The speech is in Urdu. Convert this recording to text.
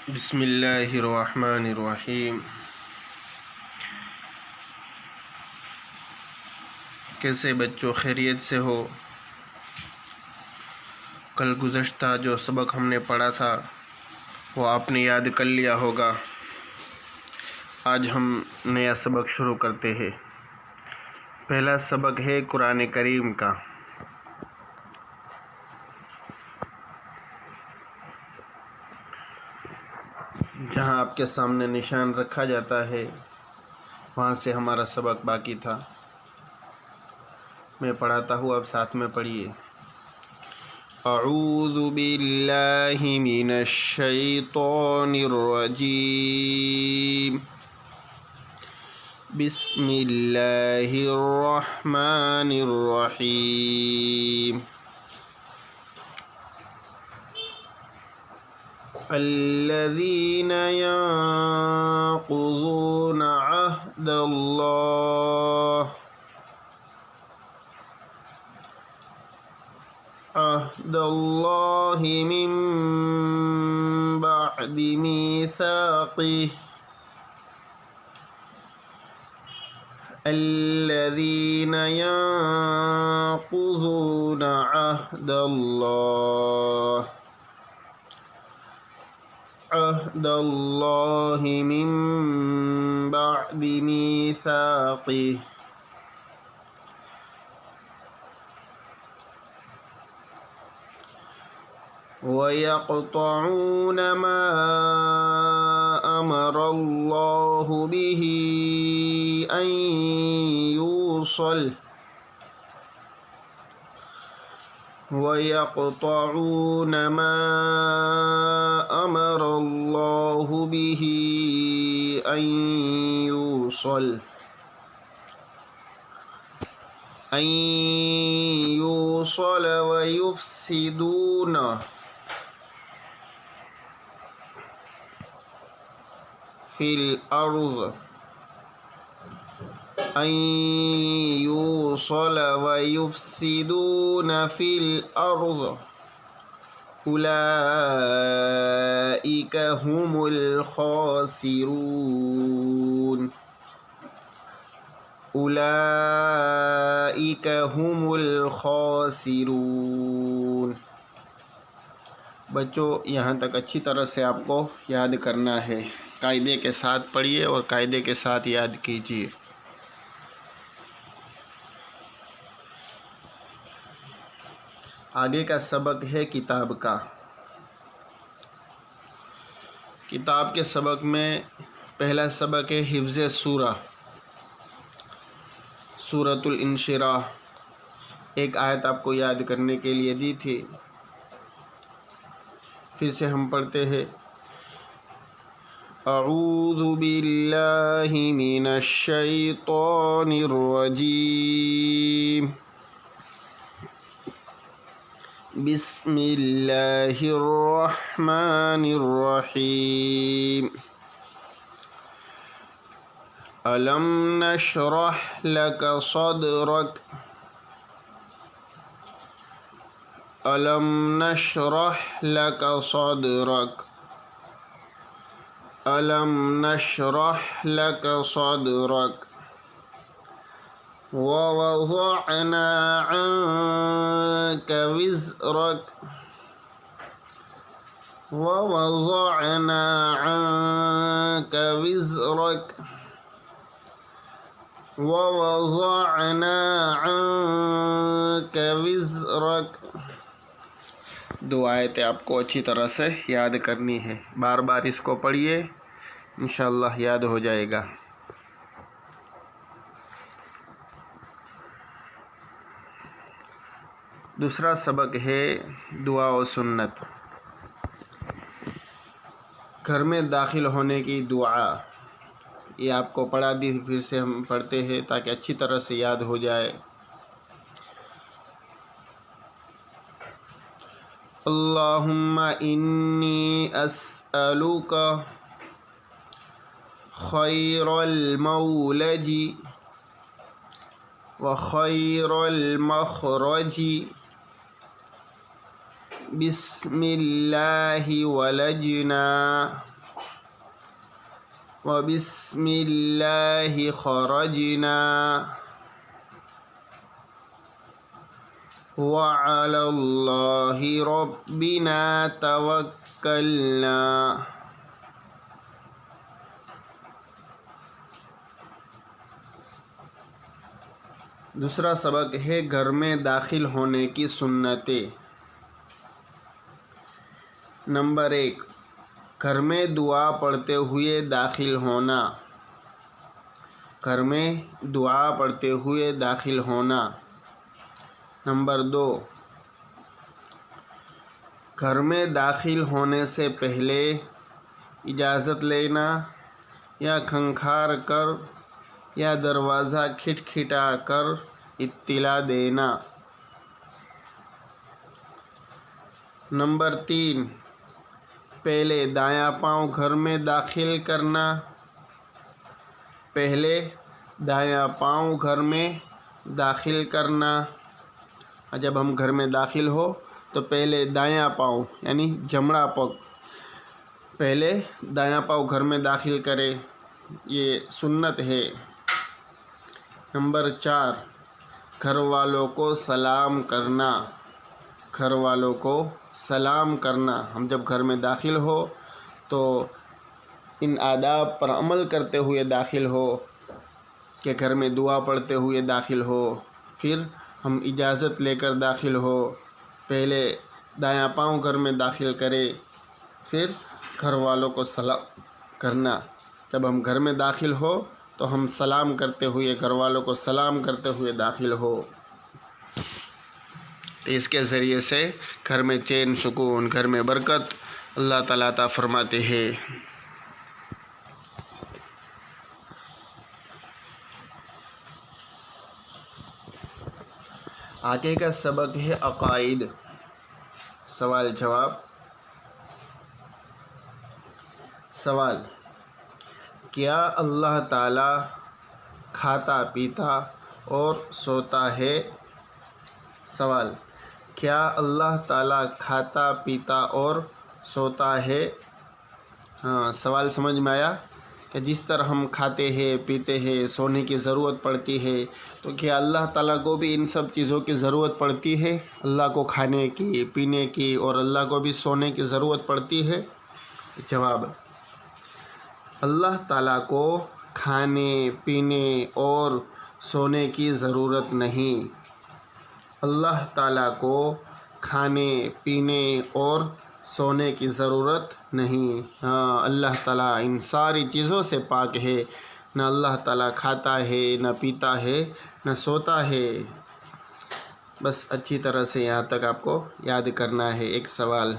بسم اللہ الرحمن الرحیم۔ کیسے بچوں، خیریت سے ہو؟ کل گزشتہ جو سبق ہم نے پڑھا تھا وہ آپ نے یاد کر لیا ہوگا۔ آج ہم نیا سبق شروع کرتے ہیں۔ پہلا سبق ہے قرآن کریم کا۔ جہاں آپ کے سامنے نشان رکھا جاتا ہے وہاں سے ہمارا سبق باقی تھا۔ میں پڑھاتا ہوں، آپ ساتھ میں پڑھیے۔ اعوذ باللہ من الشیطان الرجیم، بسم اللہ الرحمن الرحیم۔ الذين ينقضون عهد الله من بعد ميثاقه، الذين ينقضون عهد الله من بعد ميثاقه، ويقطعون ما أمر الله به أن يوصل، ويقطعون ما أمر الله به أن يوصل ويفسدون في الأرض، أن يوصل ويفسدون في الأرض، أولئك هم الخاسرون، أولئك هم الخاسرون۔ بچوں، یہاں تک اچھی طرح سے آپ کو یاد کرنا ہے۔ قاعدے کے ساتھ پڑھیے اور قاعدے کے ساتھ یاد کیجیے۔ آگے کا سبق ہے کتاب کا۔ کتاب کے سبق میں پہلا سبق ہے حفظ سورہ، سورۃ الانشراح۔ ایک آیت آپ کو یاد کرنے کے لیے دی تھی، پھر سے ہم پڑھتے ہیں۔ اعوذ باللہ من الشیطان الرجیم، بسم اللہ الرحمن الرحیم۔ ألم نشرح لك صدرك، ألم نشرح لك صدرك، ألم نشرح لك صدرك، ووضعنا عنك وزرك، ووضعنا عنك وزرك، ووضعنا عنك وزرك۔ دو آیتیں آپ کو اچھی طرح سے یاد کرنی ہے۔ بار بار اس کو پڑھیے، انشاءاللہ یاد ہو جائے گا۔ دوسرا سبق ہے دعا و سنت۔ گھر میں داخل ہونے کی دعا، یہ آپ کو پڑھا دی، پھر سے ہم پڑھتے ہیں تاکہ اچھی طرح سے یاد ہو جائے۔ اللہم انی اسألک خیر المولج وخیر المخرج، بسم اللہ ولجنا وبسم اللہ خرجنا وعلی اللہ ربنا توکلنا۔ دوسرا سبق ہے گھر میں داخل ہونے کی سنتیں۔ نمبر 1، گھر میں دعا پڑھتے ہوئے داخل ہونا۔ گھر میں دعا پڑھتے ہوئے داخل ہونا۔ نمبر 2، گھر میں داخل ہونے سے پہلے اجازت لینا یا کھنکھار کر یا دروازہ کھٹکھٹا کر اطلاع دینا۔ نمبر 3، پہلے دایاں پاؤں گھر میں داخل کرنا۔ پہلے دایاں پاؤں گھر میں داخل کرنا۔ جب ہم گھر میں داخل ہو تو پہلے دایاں پاؤں یعنی جمڑا پگ پہلے دایاں پاؤں گھر میں داخل کرے، یہ سنت ہے۔ نمبر 4، گھر والوں کو سلام کرنا۔ گھر والوں کو سلام کرنا۔ ہم جب گھر میں داخل ہو تو ان آداب پر عمل کرتے ہوئے داخل ہو کہ گھر میں دعا پڑھتے ہوئے داخل ہو، پھر ہم اجازت لے کر داخل ہو، پہلے دایاں پاؤں گھر میں داخل کرے، پھر گھر والوں کو سلام کرنا۔ جب ہم گھر میں داخل ہو تو ہم سلام کرتے ہوئے گھر والوں کو سلام کرتے ہوئے داخل ہو۔ تو اس کے ذریعے سے گھر میں چین سکون، گھر میں برکت اللہ تعالیٰ عطا فرماتے ہیں۔ آگے کا سبق ہے عقائد۔ سوال جواب۔ سوال: کیا اللہ تعالیٰ کھاتا پیتا اور سوتا ہے؟ سوال: کیا اللہ تعالیٰ کھاتا پیتا اور سوتا ہے؟ ہاں، سوال سمجھ میں آیا کہ جس طرح ہم کھاتے ہیں پیتے ہیں، سونے کی ضرورت پڑتی ہے، تو کیا اللہ تعالیٰ کو بھی ان سب چیزوں کی ضرورت پڑتی ہے؟ اللہ کو کھانے کی، پینے کی اور اللہ کو بھی سونے کی ضرورت پڑتی ہے؟ جواب: اللہ تعالیٰ کو کھانے پینے اور سونے کی ضرورت نہیں۔ اللہ تعالیٰ کو کھانے پینے اور سونے کی ضرورت نہیں۔ ہاں، اللہ تعالیٰ ان ساری چیزوں سے پاک ہے۔ نہ اللہ تعالیٰ کھاتا ہے، نہ پیتا ہے، نہ سوتا ہے۔ بس اچھی طرح سے یہاں تک آپ کو یاد کرنا ہے۔ ایک سوال